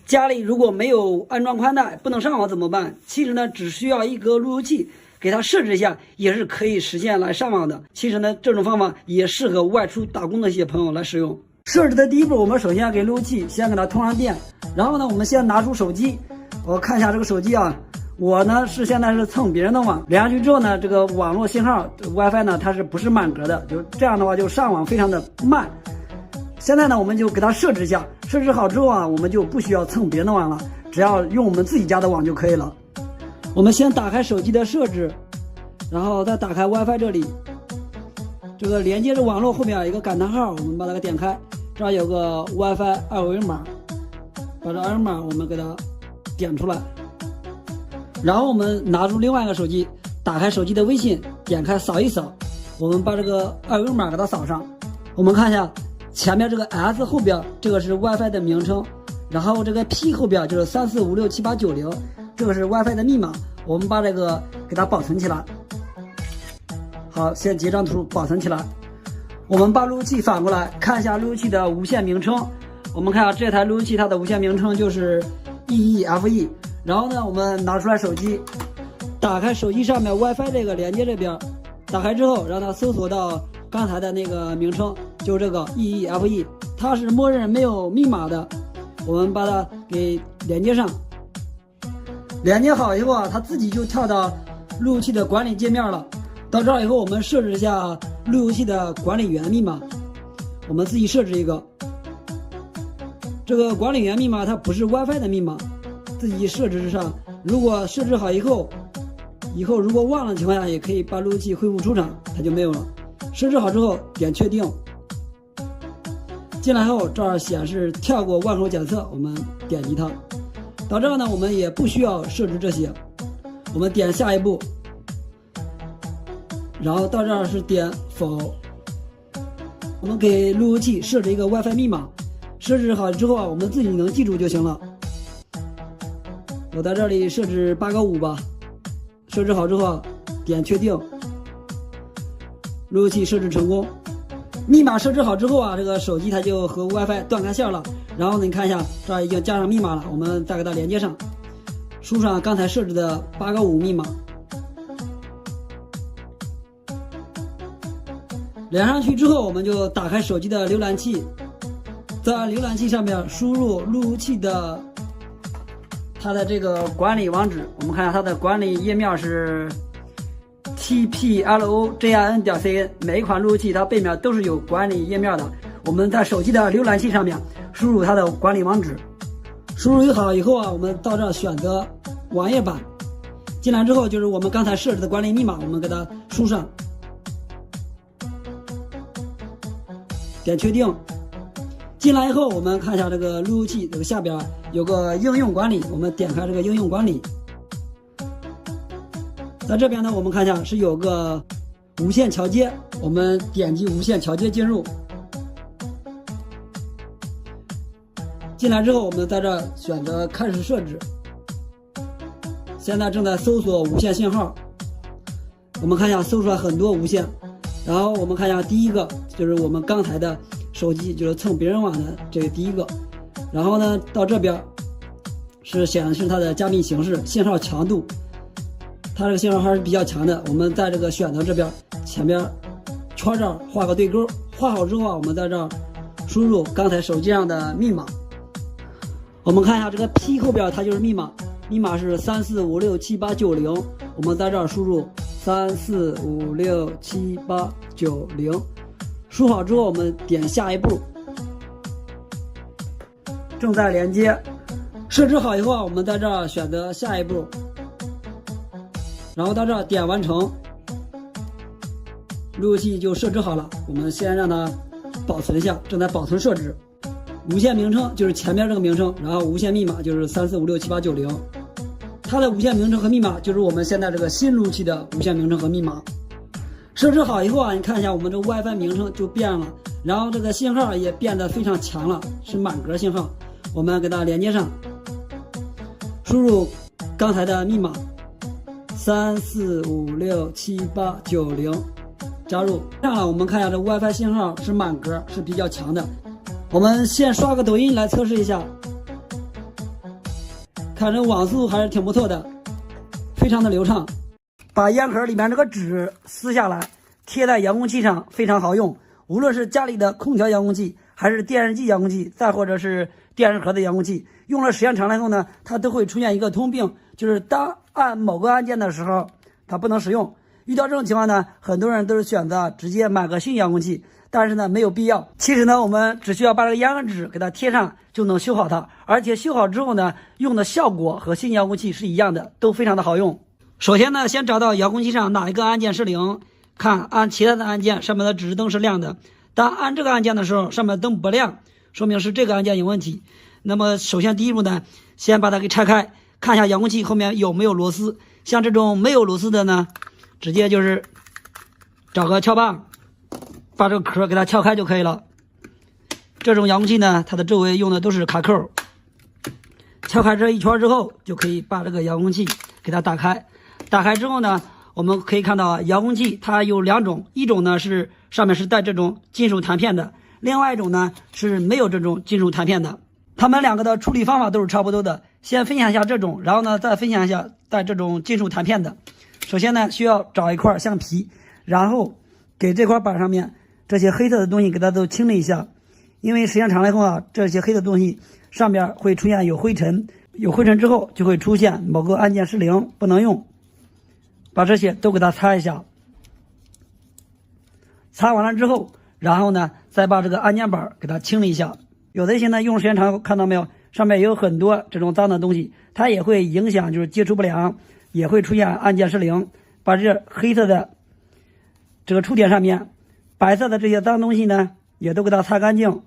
家里如果没有安装宽带，不能上网怎么办？其实呢，只需要一个路由器，给它设置一下，也是可以实现来上网的。其实呢，这种方法也适合外出打工的一些朋友来使用。设置的第一步，我们首先给路由器先给它通上电，然后呢，我们先拿出手机，我看一下这个手机啊。我呢现在是蹭别人的网，连上去之后呢，这个网络信号 WiFi 呢，它是不是满格的？就这样的话，就上网非常的慢。现在呢，我们就给它设置一下，设置好之后啊，我们就不需要蹭别人的网了，只要用我们自己家的网就可以了。我们先打开手机的设置，然后再打开 WiFi 这里，这个连接着网络后面有一个感叹号，我们把它给点开，这儿有个 WiFi 二维码，把这二维码我们给它点出来，然后我们拿出另外一个手机，打开手机的微信，点开扫一扫，我们把这个二维码给它扫上，我们看一下。前面这个 S 后边这个是 WiFi 的名称，然后这个 P 后边就是34567890，这个是 WiFi 的密码，我们把这个给它保存起来。好，先截张图保存起来。我们把路由器反过来看一下路由器的无线名称，我们看啊，这台路由器它的无线名称就是 EEFE。然后呢，我们拿出来手机，打开手机上面 WiFi 这个连接这边，打开之后让它搜索到刚才的那个名称，就是这个 EEFE， 它是默认没有密码的，我们把它给连接上。连接好以后啊，它自己就跳到路由器的管理界面了。到这儿以后，我们设置一下路由器的管理员密码，我们自己设置一个。这个管理员密码它不是 WiFi 的密码，自己设置上。如果设置好以后如果忘了的情况下，也可以把路由器恢复出厂，它就没有了。设置好之后点确定，进来后这儿显示跳过万口检测，我们点击它。到这儿呢，我们也不需要设置这些，我们点下一步，然后到这儿是点否。我们给路由器设置一个 WiFi 密码，设置好之后啊，我们自己能记住就行了。我在这里设置895吧，设置好之后点确定。路由器设置成功，密码设置好之后啊，这个手机它就和 WiFi 断开线了。然后呢，你看一下，这儿已经加上密码了，我们再给它连接上，输上刚才设置的895密码，连上去之后，我们就打开手机的浏览器，在浏览器上面输入路由器的它的这个管理网址，我们看一下它的管理页面是tplojin.cn， 每一款路由器它背面都是有管理页面的。我们在手机的浏览器上面输入它的管理网址，输入好以后啊，我们到这选择网页版，进来之后就是我们刚才设置的管理密码，我们给它输上，点确定。进来以后，我们看一下这个路由器这个下边有个应用管理，我们点开这个应用管理。在这边呢，我们看一下是有个无线桥接，我们点击无线桥接进入。进来之后，我们在这选择开始设置。现在正在搜索无线信号，我们看一下搜出来很多无线，然后我们看一下第一个就是我们刚才的手机，就是蹭别人网的这个第一个。然后呢，到这边是显示它的加密形式、信号强度。它这个信号还是比较强的，我们在这个选择这边前边圈这儿画个对勾，画好之后啊，我们在这儿输入刚才手机上的密码。我们看一下这个 P 后边它就是密码，密码是34567890，我们在这儿输入34567890，输好之后我们点下一步，正在连接。设置好以后啊，我们在这儿选择下一步。然后到这儿点完成，路由器就设置好了。我们先让它保存一下，正在保存设置。无线名称就是前面这个名称，然后无线密码就是34567890。它的无线名称和密码就是我们现在这个新路由器的无线名称和密码。设置好以后啊，你看一下我们这个 WiFi 名称就变了，然后这个信号也变得非常强了，是满格信号。我们给它连接上，输入刚才的密码34567890，加入。这样了，我们看一下这 WiFi 信号是满格，是比较强的。我们先刷个抖音来测试一下。看这网速还是挺不错的，非常的流畅。把烟盒里面这个纸撕下来，贴在遥控器上，非常好用。无论是家里的空调遥控器，还是电视机遥控器，再或者是电视盒的遥控器，用了时间长了以后呢，它都会出现一个通病，就是当按某个按键的时候，它不能使用。遇到这种情况呢，很多人都是选择直接买个新遥控器，但是呢没有必要。其实呢，我们只需要把这个烟盒纸给它贴上就能修好它，而且修好之后呢，用的效果和新遥控器是一样的，都非常的好用。首先呢，先找到遥控器上哪一个按键是0，看按其他的按键上面的指示灯是亮的。当按这个按键的时候，上面灯不亮，说明是这个按键有问题。那么首先第一步呢，先把它给拆开，看一下遥控器后面有没有螺丝。像这种没有螺丝的呢，直接就是找个撬棒，把这个壳给它撬开就可以了。这种遥控器呢，它的周围用的都是卡扣，撬开这一圈之后，就可以把这个遥控器给它打开。打开之后呢，我们可以看到遥控器它有2种，一种呢是上面是带这种金属弹片的，另外一种呢是没有这种金属弹片的。它们2个的处理方法都是差不多的。先分享一下这种，然后呢再分享一下带这种金属弹片的。首先呢，需要找一块橡皮，然后给这块板上面这些黑色的东西给它都清理一下，因为时间长了以后啊，这些黑的东西上面会出现有灰尘，有灰尘之后就会出现某个按键是0，不能用。把这些都给它擦一下，擦完了之后，然后呢再把这个按键板给它清理一下。有的一些呢用时间长，看到没有，上面有很多这种脏的东西，它也会影响就是接触不良，也会出现按键是0。把这黑色的这个触点上面白色的这些脏东西呢也都给它擦干净。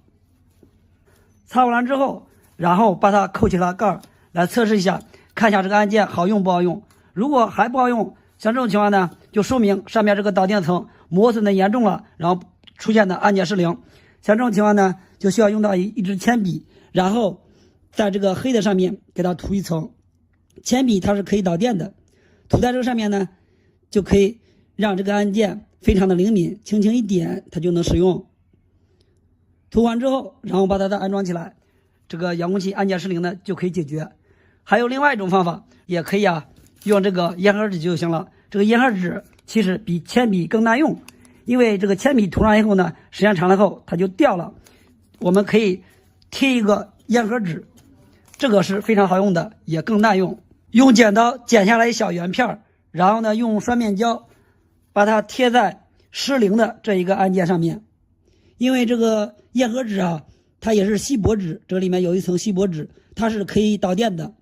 擦完了之后，然后把它扣起了盖儿，来测试一下，看一下这个按键好用不好用。如果还不好用，像这种情况呢，就说明上面这个导电层磨损的严重了，然后出现的按键是0。像这种情况呢，就需要用到一支铅笔，然后在这个黑的上面给它涂一层。铅笔它是可以导电的，涂在这个上面呢，就可以让这个按键非常的灵敏，轻轻一点它就能使用。涂完之后，然后把它再安装起来，这个遥控器按键是0呢就可以解决。还有另外一种方法，也可以用这个烟盒纸就行了。这个烟盒纸其实比铅笔更耐用，因为这个铅笔涂上以后呢，时间长了后它就掉了。我们可以贴一个烟盒纸，这个是非常好用的，也更耐用。用剪刀剪下来小圆片，然后呢用双面胶把它贴在失灵的这一个按键上面。因为这个烟盒纸它也是锡箔纸，这里面有一层锡箔纸，它是可以导电的。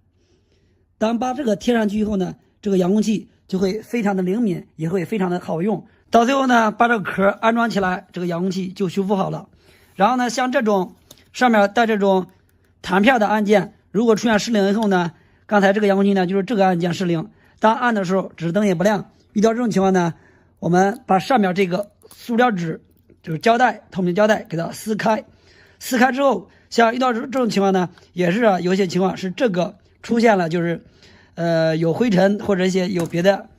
当把这个贴上去以后呢，这个遥控器就会非常的灵敏，也会非常的好用。到最后呢，把这个壳安装起来，这个遥控器就修复好了。然后呢，像这种上面带这种弹片的按键，如果出现失灵以后呢，刚才这个遥控器呢就是这个按键失灵，当按的时候指示灯也不亮。遇到这种情况呢，我们把上面这个塑料纸，就是胶带，透明胶带给它撕开。撕开之后，像遇到这种情况呢，也是有些情况是这个出现了，就是有灰尘或者一些有别的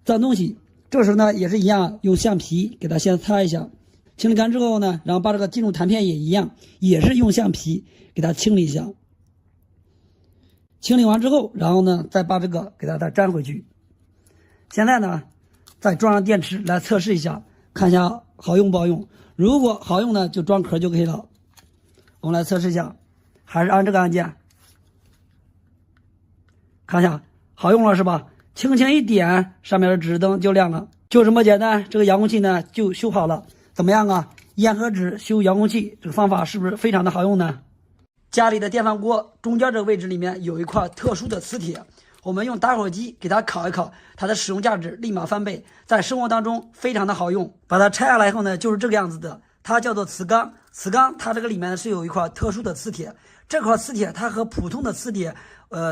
脏东西，这时候呢也是一样，用橡皮给它先擦一下，清理干之后呢，然后把这个金属弹片也一样，也是用橡皮给它清理一下。清理完之后，然后呢再把这个给它再粘回去。现在呢再装上电池来测试一下，看一下好用不好用。如果好用呢，就装壳就可以了。我们来测试一下，还是按这个按键，看一下好用了是吧？轻轻一点，上面的指示灯就亮了，就这么简单。这个遥控器呢就修好了，怎么样啊？烟盒纸修遥控器这个方法是不是非常的好用呢？家里的电饭锅中间这个位置里面有一块特殊的磁铁，我们用打火机给它烤一烤，它的使用价值立马翻倍，在生活当中非常的好用。把它拆下来以后呢，就是这个样子的，它叫做磁缸。磁缸它这个里面是有一块特殊的磁铁，这块磁铁它和普通的磁铁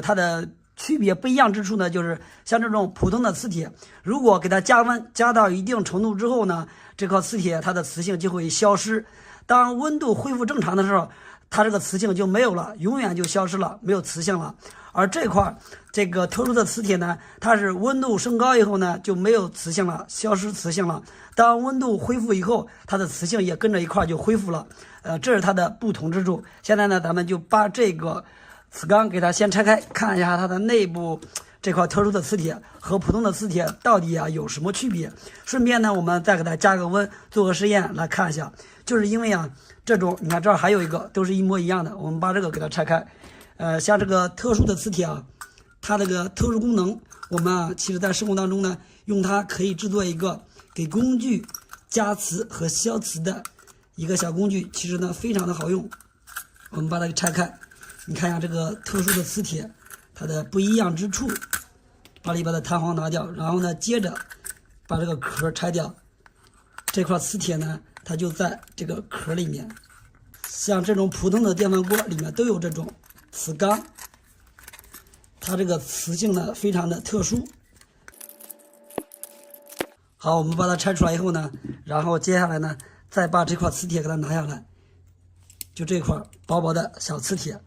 它的区别不一样之处呢，就是像这种普通的磁铁，如果给它加温加到一定程度之后呢，这块磁铁它的磁性就会消失。当温度恢复正常的时候，它这个磁性就没有了，永远就消失了，没有磁性了。而这块这个特殊的磁铁呢，它是温度升高以后呢就没有磁性了，消失磁性了。当温度恢复以后，它的磁性也跟着一块就恢复了。这是它的不同之处。现在呢，咱们就把这个磁钢给它先拆开，看一下它的内部这块特殊的磁铁和普通的磁铁到底有什么区别。顺便呢，我们再给它加个温，做个实验来看一下。就是因为这种你看这儿还有一个都是一模一样的，我们把这个给它拆开。像这个特殊的磁铁它这个特殊功能，我们其实在生活当中呢，用它可以制作一个给工具加磁和消磁的一个小工具，其实呢非常的好用。我们把它给拆开，你看一下这个特殊的磁铁它的不一样之处，把里边的弹簧拿掉，然后呢接着把这个壳拆掉，这块磁铁呢它就在这个壳里面。像这种普通的电饭锅里面都有这种磁钢，它这个磁性呢非常的特殊。好，我们把它拆出来以后呢，然后接下来呢再把这块磁铁给它拿下来，就这块薄薄的小磁铁，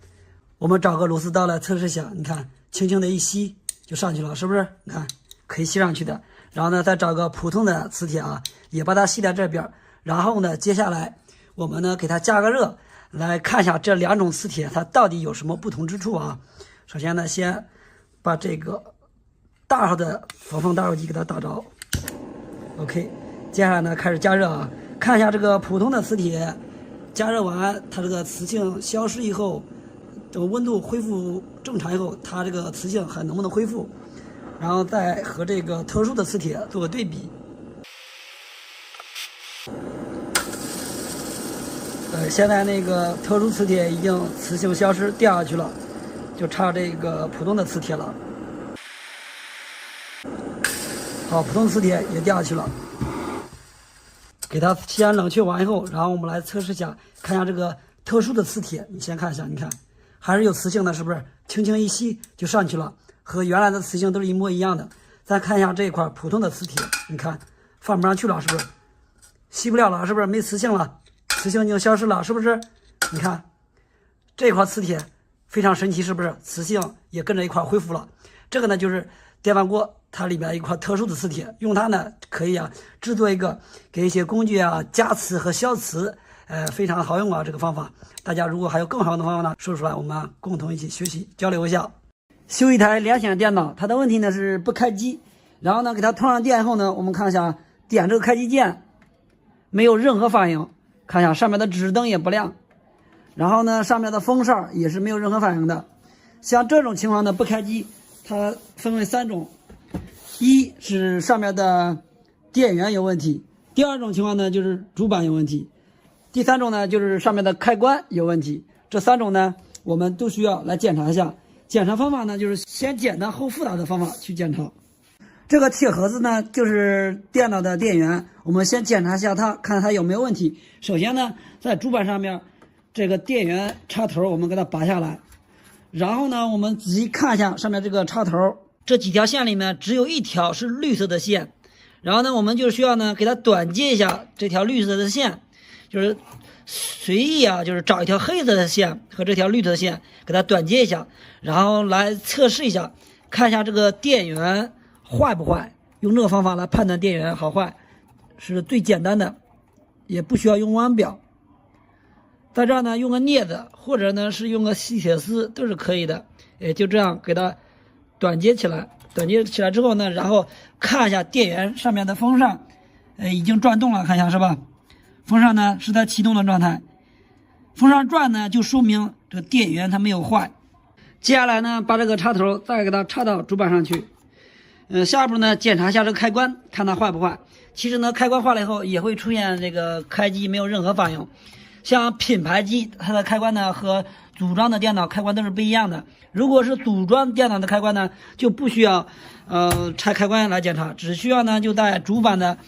我们找个螺丝刀来测试一下，你看轻轻的一吸就上去了，是不是？你看可以吸上去的。然后呢再找个普通的磁铁也把它吸在这边，然后呢接下来我们呢给它加个热，来看一下这两种磁铁它到底有什么不同之处首先呢先把这个大号的防风打火机给它打着 OK， 接下来呢开始加热看一下这个普通的磁铁加热完，它这个磁性消失以后，这个温度恢复正常以后，它这个磁性还能不能恢复，然后再和这个特殊的磁铁做个对比。现在那个特殊磁铁已经磁性消失掉下去了，就差这个普通的磁铁了。好，普通磁铁也掉下去了。给它先冷却完以后，然后我们来测试一下，看一下这个特殊的磁铁。你先看一下，你看还是有磁性的，是不是？轻轻一吸就上去了，和原来的磁性都是一模一样的。再看一下这一块普通的磁铁，你看放不上去了，是不是？吸不了了，是不是？没磁性了，磁性已经消失了，是不是？你看这块磁铁非常神奇，是不是？磁性也跟着一块恢复了。这个呢就是电饭锅它里面一块特殊的磁铁，用它呢可以制作一个给一些工具加磁和消磁，非常好用这个方法。大家如果还有更好的方法呢，说出来我们共同一起学习交流一下。修一台联想电脑，它的问题呢是不开机，然后呢给它通上电以后呢，我们看一下点这个开机键没有任何反应，看一下上面的指示灯也不亮，然后呢上面的风扇也是没有任何反应的。像这种情况的不开机，它分为3种，一是上面的电源有问题，第2种情况呢就是主板有问题，第3种呢就是上面的开关有问题。这3种呢我们都需要来检查一下。检查方法呢就是先简单后复杂的方法去检查。这个铁盒子呢就是电脑的电源，我们先检查一下它，看它有没有问题。首先呢在主板上面这个电源插头我们给它拔下来，然后呢我们仔细看一下上面这个插头，这几条线里面只有一条是绿色的线，然后呢我们就需要呢给它短接一下这条绿色的线，就是随意就是找一条黑色的线和这条绿色的线给它短接一下，然后来测试一下，看一下这个电源坏不坏，用这个方法来判断电源好坏是最简单的，也不需要用腕表。在这儿呢用个镊子或者呢是用个细铁丝都是可以的，就这样给它短接起来。短接起来之后呢，然后看一下电源上面的风扇已经转动了，看一下是吧？风扇呢是在启动的状态，风扇转呢就说明这个电源它没有坏。接下来呢把这个插头再给它插到主板上去。下一步呢检查一下这个开关，看它坏不坏。其实呢开关坏了以后也会出现这个开机没有任何反应。像品牌机它的开关呢和组装的电脑开关都是不一样的。如果是组装电脑的开关呢，就不需要拆开关来检查，只需要呢就在主板的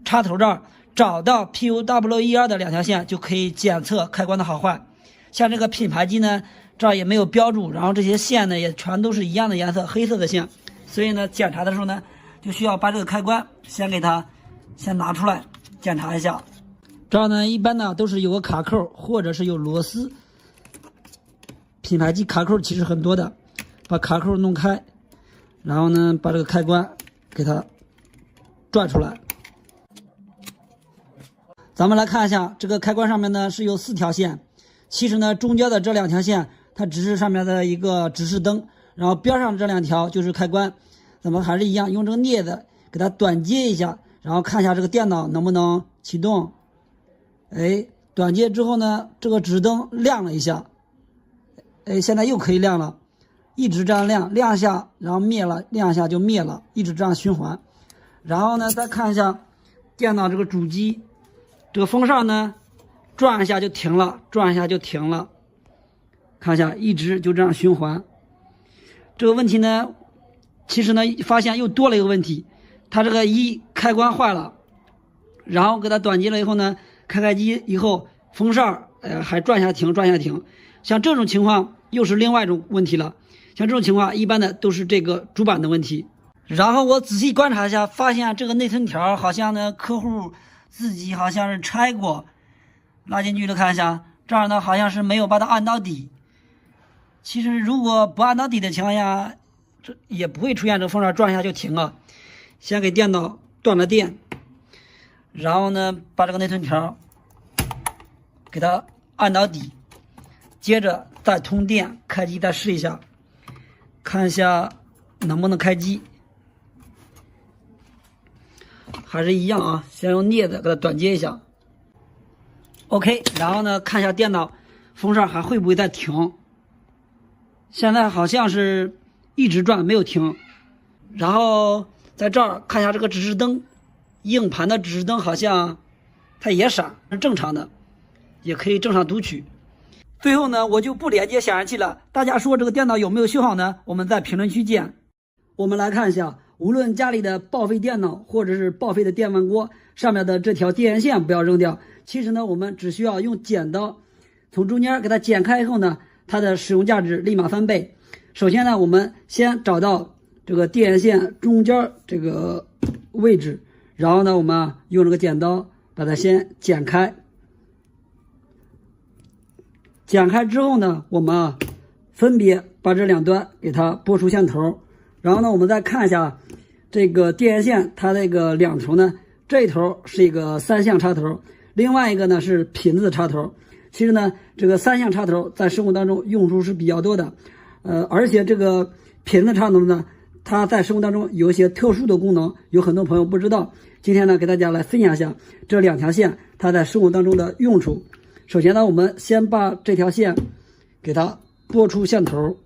插头这儿找到 PWR 的2条线就可以检测开关的好坏。像这个品牌机呢这儿也没有标注，然后这些线呢也全都是一样的颜色，黑色的线，所以呢检查的时候呢就需要把这个开关先拿出来检查一下。这儿呢一般呢都是有个卡扣或者是有螺丝，品牌机卡扣其实很多的，把卡扣弄开，然后呢把这个开关给它拽出来。咱们来看一下这个开关上面呢是有4条线，其实呢中间的这2条线它只是上面的一个指示灯，然后边上这2条就是开关。咱们还是一样，用这个镊子给它短接一下，然后看一下这个电脑能不能启动。哎，短接之后呢，这个指示灯亮了一下，哎，现在又可以亮了，一直这样亮，亮一下，然后灭了，亮一下就灭了，一直这样循环。然后呢，再看一下电脑这个主机，这个风扇呢，转一下就停了，转一下就停了，看一下，一直就这样循环。这个问题呢，其实呢，发现又多了一个问题，它这个开关坏了，然后给它短接了以后呢，开机以后风扇还转下停，转下停，像这种情况又是另外一种问题了。像这种情况一般的都是这个主板的问题。然后我仔细观察一下，发现这个内存条好像呢客户自己好像是拆过，拉进去的看一下，这儿呢好像是没有把它按到底。其实如果不按到底的情况下，这也不会出现这风扇转一下就停了。先给电脑断了电，然后呢把这个内存条给它按到底，接着再通电开机，再试一下，看一下能不能开机。还是一样啊，先用镊子给它短接一下。OK， 然后呢看一下电脑风扇还会不会再停。现在好像是一直转没有停。然后在这儿看一下这个指示灯，硬盘的指示灯好像它也闪，是正常的，也可以正常读取。最后呢，我就不连接显示器了。大家说这个电脑有没有修好呢？我们在评论区见。我们来看一下，无论家里的报废电脑或者是报废的电饭锅，上面的这条电源线不要扔掉。其实呢，我们只需要用剪刀从中间给它剪开以后呢，它的使用价值立马翻倍。首先呢，我们先找到这个电源线中间这个位置，然后呢，我们用这个剪刀把它先剪开。剪开之后呢，我们分别把这2端给它拨出线头，然后呢，我们再看一下这个电源线，它这个两头呢，这一头是一个3项插头，另外一个呢是品字插头。其实呢，这个3项插头在生活当中用处是比较多的，而且这个品字插头呢，它在生活当中有一些特殊的功能，有很多朋友不知道。今天呢，给大家来分享一下这2条线它在生活当中的用处。首先呢，我们先把这条线给它拨出线头，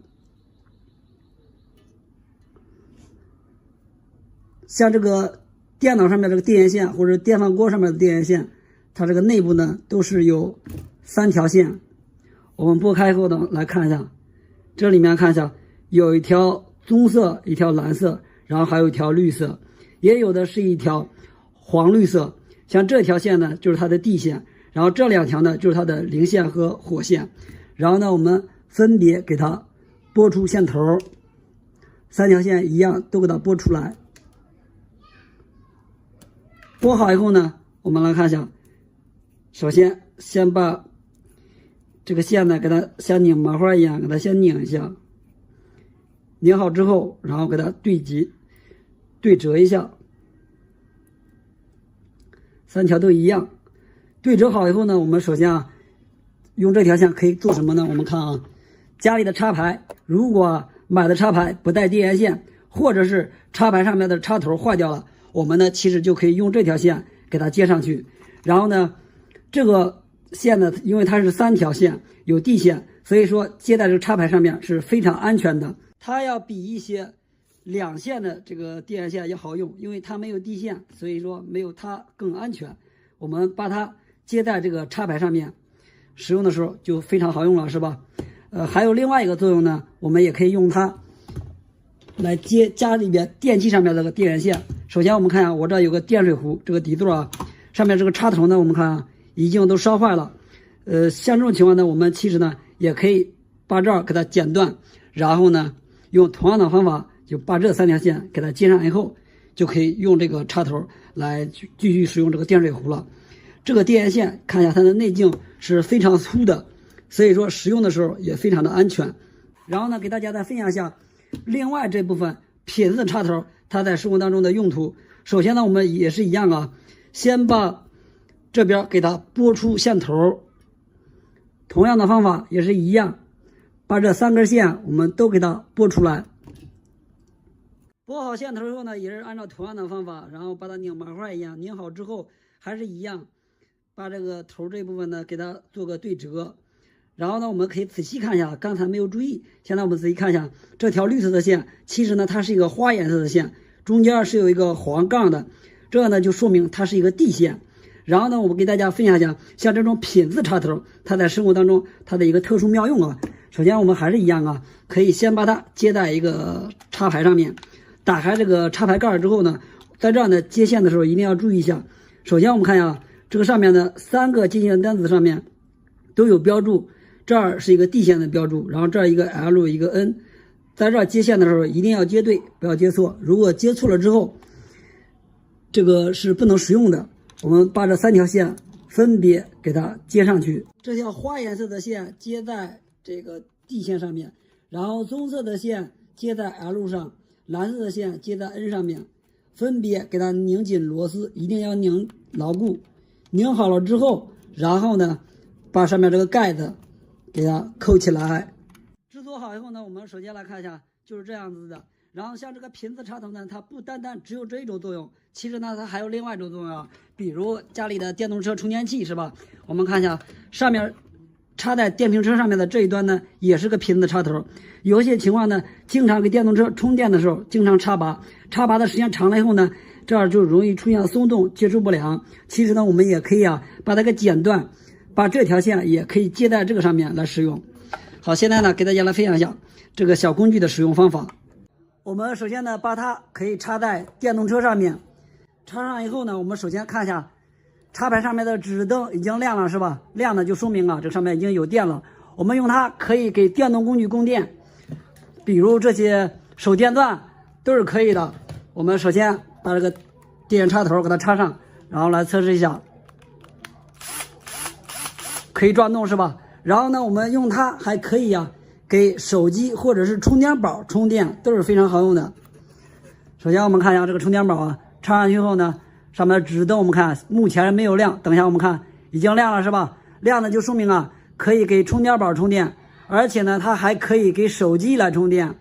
像这个电脑上面这个电源线或者电饭锅上面的电源线，它这个内部呢都是有3条线。我们拨开后呢，来看一下，这里面看一下，有一条棕色，一条蓝色，然后还有一条绿色，也有的是一条黄绿色。像这条线呢就是它的地线，然后这2条呢就是它的零线和火线。然后呢，我们分别给它拨出线头，3条线一样都给它拨出来。拨好以后呢，我们来看一下，首先先把这个线呢给它像拧麻花一样给它先拧一下，拧好之后，然后给它对折一下，3条都一样。对折好以后呢，我们首先用这条线可以做什么呢？我们看啊，家里的插排，如果买的插排不带电源线，或者是插排上面的插头坏掉了，我们呢其实就可以用这条线给它接上去。然后呢，这个线呢，因为它是3条线，有地线，所以说接在这个插排上面是非常安全的。它要比一些2线的这个电源线要好用，因为它没有地线，所以说没有它更安全。我们把它接在这个插排上面，使用的时候就非常好用了，是吧？还有另外一个作用呢，我们也可以用它来接家里边电器上面这个电源线。首先我们看啊，我这有个电水壶，这个底座啊，上面这个插头呢，我们看啊，已经都烧坏了。像这种情况呢，我们其实呢也可以把这儿给它剪断，然后呢用同样的方法就把这3条线给它接上以后，就可以用这个插头来继续使用这个电水壶了。这个电源线看一下它的内径是非常粗的，所以说使用的时候也非常的安全。然后呢，给大家再分享一下另外这部分品字插头它在生活当中的用途。首先呢，我们也是一样啊，先把这边给它拨出线头，同样的方法也是一样，把这3根线我们都给它拨出来。拨好线头以后呢，也是按照同样的方法，然后把它拧麻花一样，拧好之后还是一样，把这个头这部分呢给它做个对折。然后呢，我们可以仔细看一下，刚才没有注意，现在我们仔细看一下这条绿色的线，其实呢它是一个花颜色的线，中间是有一个黄杠的，这呢就说明它是一个地线。然后呢，我们给大家分享一下，像这种品字插头，它在生活当中它的一个特殊妙用啊。首先我们还是一样啊，可以先把它接在一个插排上面，打开这个插排盖之后呢，在这样的接线的时候一定要注意一下。首先我们看一下这个上面的3个接线单子上面都有标注，这儿是一个地线的标注，然后这儿一个 L 一个 N， 在这儿接线的时候一定要接对，不要接错。如果接错了之后，这个是不能使用的。我们把这3条线分别给它接上去，这条花颜色的线接在这个地线上面，然后棕色的线接在 L 上，蓝色的线接在 N 上面，分别给它拧紧螺丝，一定要拧牢固。拧好了之后，然后呢把上面这个盖子给它扣起来。制作好以后呢，我们首先来看一下，就是这样子的。然后像这个品字插头呢，它不单单只有这一种作用，其实呢它还有另外一种作用啊，比如家里的电动车充电器是吧？我们看一下上面插在电瓶车上面的这一端呢，也是个品字插头。有些情况呢，经常给电动车充电的时候经常插拔，插拔的时间长了以后呢，这样就容易出现松动接触不良。其实呢我们也可以啊把它给剪断，把这条线也可以接在这个上面来使用。好，现在呢给大家来分享一下这个小工具的使用方法。我们首先呢把它可以插在电动车上面，插上以后呢，我们首先看一下插排上面的指示灯已经亮了是吧？亮的就说明啊这上面已经有电了。我们用它可以给电动工具供电，比如这些手电钻都是可以的。我们首先把这个电源插头给它插上，然后来测试一下，可以转动是吧？然后呢我们用它还可以啊给手机或者是充电宝充电，都是非常好用的。首先我们看一下这个充电宝啊，插上去后呢，上面的指示灯我们看目前没有亮，等一下我们看已经亮了是吧？亮的就说明啊可以给充电宝充电，而且呢它还可以给手机来充电。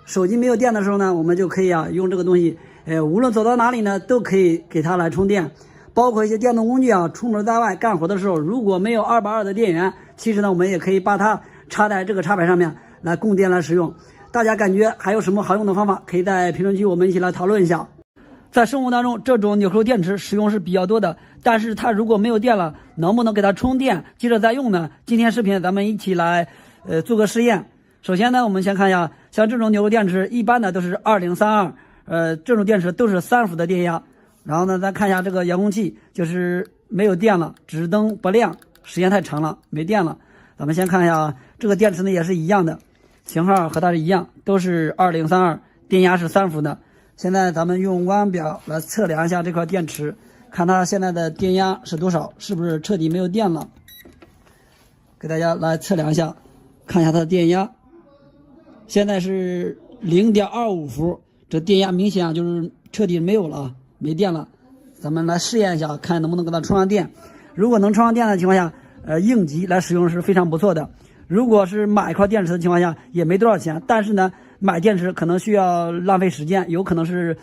手机没有电的时候呢，我们就可以啊用这个东西，无论走到哪里呢都可以给它来充电。包括一些电动工具啊，出门在外干活的时候，如果没有220的电源，其实呢我们也可以把它插在这个插排上面来供电来使用。大家感觉还有什么好用的方法，可以在评论区我们一起来讨论一下。在生活当中，这种纽扣电池使用是比较多的，但是它如果没有电了，能不能给它充电接着再用呢？今天视频咱们一起来做个实验。首先呢我们先看一下，像这种纽扣电池一般的都是2032，这种电池都是3伏的电压。然后呢再看一下这个遥控器，就是没有电了，指示灯不亮，时间太长了没电了。咱们先看一下啊，这个电池呢也是一样的，型号和它是一样，都是2032，电压是3伏的。现在咱们用弯表来测量一下这块电池，看它现在的电压是多少，是不是彻底没有电了。给大家来测量一下，看一下它的电压，现在是0.25伏，这电压明显啊就是彻底没有了，没电了。咱们来试验一下，看能不能给它充上电。如果能充上电的情况下，应急来使用是非常不错的。如果是买一块电池的情况下，也没多少钱，但是呢买电池可能需要浪费时间，有可能是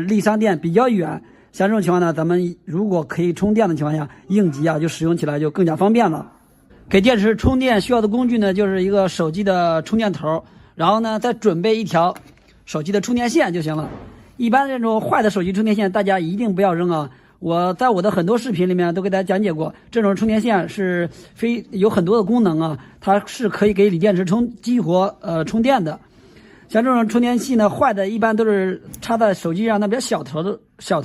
离商店比较远。像这种情况呢，咱们如果可以充电的情况下，应急啊就使用起来就更加方便了。给电池充电需要的工具呢，就是一个手机的充电头，然后呢再准备一条手机的充电线就行了。一般这种坏的手机充电线大家一定不要扔啊，我在我的很多视频里面都给大家讲解过，这种充电线是有很多的功能啊，它是可以给锂电池激活充电的。像这种充电器呢，坏的一般都是插在手机上那比较小头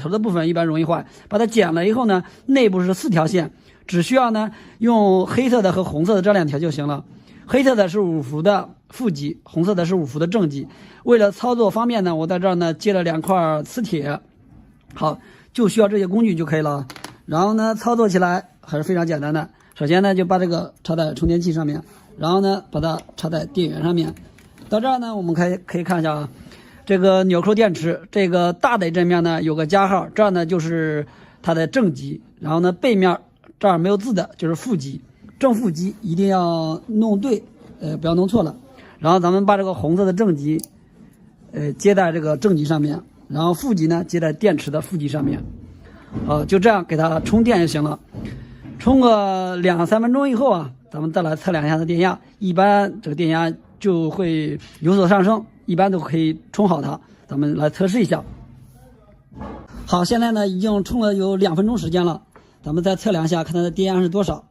的部分，一般容易坏。把它剪了以后呢，内部是4条线，只需要呢用黑色的和红色的这2条就行了。黑色的是5伏的负极，红色的是5伏的正极。为了操作方便呢，我在这儿呢接了2块磁铁。好，就需要这些工具就可以了。然后呢操作起来还是非常简单的。首先呢就把这个插在充电器上面，然后呢把它插在电源上面。到这儿呢我们可以看一下啊，这个纽扣电池这个大的这面呢有个加号，这儿呢就是它的正极，然后呢背面这儿没有字的就是负极，正负极一定要弄对，不要弄错了。然后咱们把这个红色的正极，接在这个正极上面，然后负极呢接在电池的负极上面。就这样给它充电就行了。充个2-3分钟以后啊，咱们再来测量一下它的电压，一般这个电压就会有所上升，一般都可以充好它。咱们来测试一下。好，现在呢已经充了有2分钟时间了，咱们再测量一下，看它的电压是多少。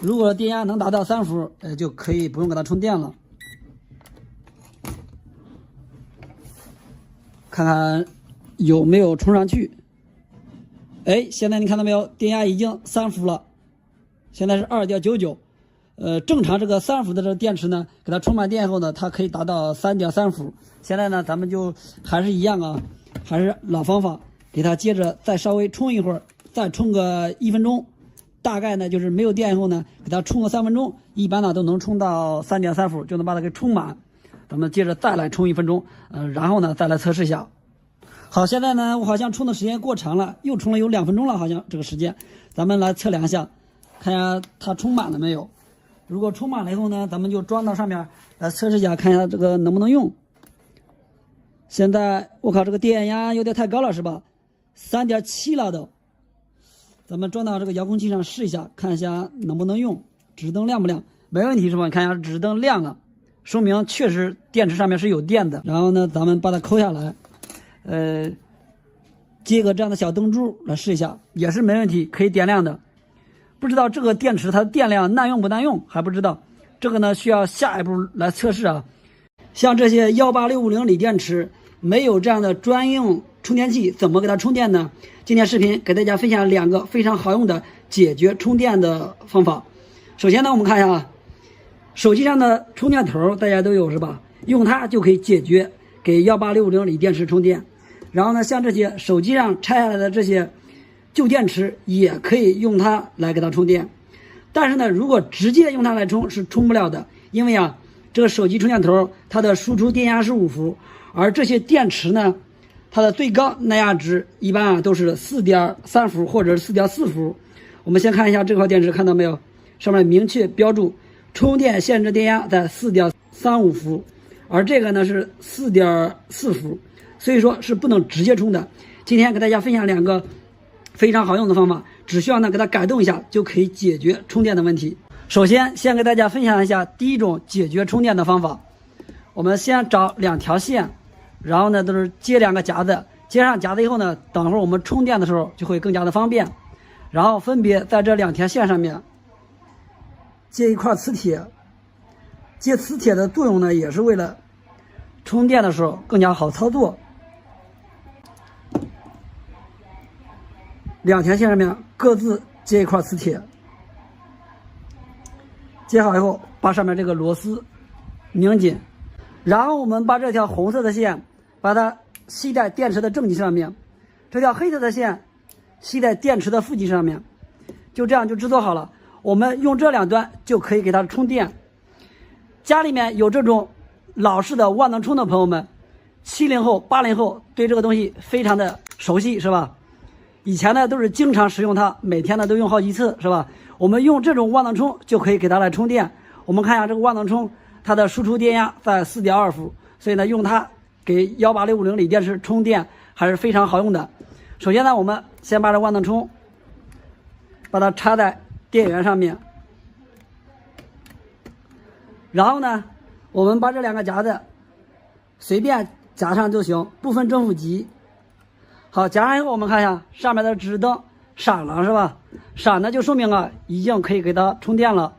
如果电压能达到3伏，就可以不用给它充电了。看看有没有充上去。现在你看到没有？电压已经3伏了，现在是2.99。正常这个3伏的这个电池呢，给它充满电以后呢，它可以达到3.3伏。现在呢，咱们就还是一样啊，还是老方法，给它接着再稍微充一会儿，再充个1分钟。大概呢就是没有电以后呢，给它充个3分钟，一般呢都能充到3.3伏，就能把它给充满。咱们接着再来充1分钟，然后呢再来测试一下。好，现在呢我好像充的时间过长了，又充了有2分钟了，好像这个时间，咱们来测量一下，看一下它充满了没有。如果充满了以后呢，咱们就装到上面来测试一下，看一下这个能不能用。现在我靠，这个电压有点太高了是吧？3.7了都。咱们装到这个遥控器上试一下，看一下能不能用，指示灯亮不亮？没问题是吧？你看一下指示灯亮了，说明确实电池上面是有电的。然后呢，咱们把它抠下来，接个这样的小灯珠来试一下，也是没问题，可以点亮的。不知道这个电池它的电量耐用不耐用还不知道，这个呢需要下一步来测试啊。像这些18650锂电池没有这样的专用充电器，怎么给它充电呢？今天视频给大家分享2个非常好用的解决充电的方法。首先呢，我们看一下啊，手机上的充电头大家都有是吧？用它就可以解决给18650锂电池充电。然后呢，像这些手机上拆下来的这些旧电池也可以用它来给它充电。但是呢，如果直接用它来充是充不了的，因为啊，这个手机充电头它的输出电压是5伏，而这些电池呢，它的最高耐压值一般啊都是4.3伏或者是4.4伏。我们先看一下这块电池，看到没有？上面明确标注充电限制电压在4.35伏，而这个呢是4.4伏，所以说是不能直接充的。今天给大家分享2个非常好用的方法，只需要呢给它改动一下就可以解决充电的问题。首先先给大家分享一下第一种解决充电的方法。我们先找2条线，然后呢都是接2个夹子，接上夹子以后呢，等会儿我们充电的时候就会更加的方便。然后分别在这2条线上面接一块磁铁，接磁铁的作用呢也是为了充电的时候更加好操作。2条线上面各自接一块磁铁，接好以后把上面这个螺丝拧紧，然后我们把这条红色的线把它吸在电池的正极上面，这条黑色的线吸在电池的负极上面，就这样就制作好了。我们用这2端就可以给它充电。家里面有这种老式的万能充的朋友们，70后、80后对这个东西非常的熟悉是吧？以前呢都是经常使用它，每天呢都用好几次是吧？我们用这种万能充就可以给它来充电。我们看一下这个万能充，它的输出电压在4.2伏，所以呢用它给18650锂电池充电还是非常好用的。首先呢，我们先把这万能充把它插在电源上面，然后呢我们把这2个夹子随便夹上就行，不分正负极。好，夹上以后我们看一下上面的指示灯闪了是吧？闪呢就说明了已经可以给它充电了。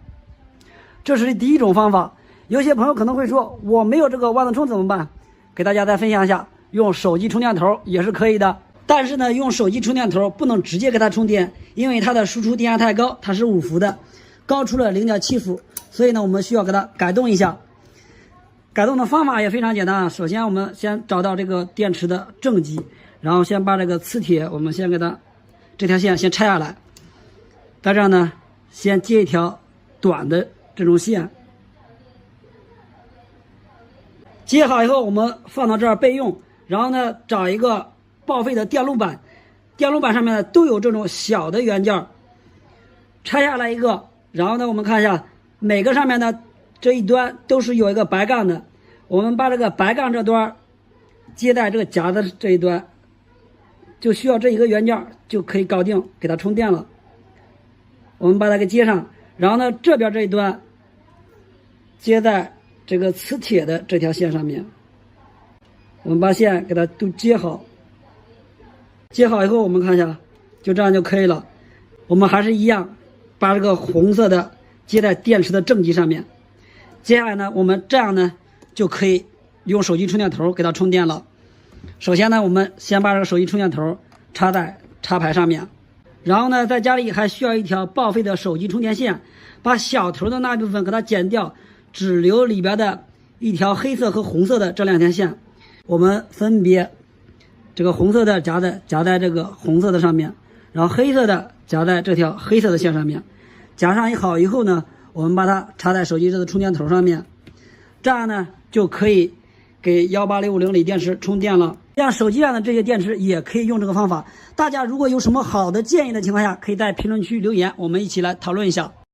这是第一种方法。有些朋友可能会说我没有这个万能充怎么办？给大家再分享一下，用手机充电头也是可以的。但是呢，用手机充电头不能直接给它充电，因为它的输出电压太高，它是5伏的，高出了0.7伏，所以呢我们需要给它改动一下。改动的方法也非常简单啊。首先我们先找到这个电池的正极，然后先把这个磁铁我们先给它这条线先拆下来，在这儿呢先接一条短的这种线，接好以后我们放到这儿备用。然后呢找一个报废的电路板，电路板上面呢都有这种小的元件，拆下来一个，然后呢我们看一下每个上面呢这一端都是有一个白杠的，我们把这个白杠这端接在这个夹的这一端，就需要这一个元件就可以搞定，给它充电了。我们把它给接上，然后呢，这边这一端接在这个磁铁的这条线上面，我们把线给它都接好。接好以后，我们看一下，就这样就可以了。我们还是一样，把这个红色的接在电池的正极上面。接下来呢，我们这样呢就可以用手机充电头给它充电了。首先呢，我们先把这个手机充电头插在插排上面，然后呢，在家里还需要一条报废的手机充电线，把小头的那部分给它剪掉，只留里边的一条黑色和红色的这两条线。我们分别这个红色的夹在这个红色的上面，然后黑色的夹在这条黑色的线上面。夹上好以后呢，我们把它插在手机的充电头上面，这样呢就可以给18650锂电池充电了。像手机上的这些电池也可以用这个方法。大家如果有什么好的建议的情况下，可以在评论区留言，我们一起来讨论一下。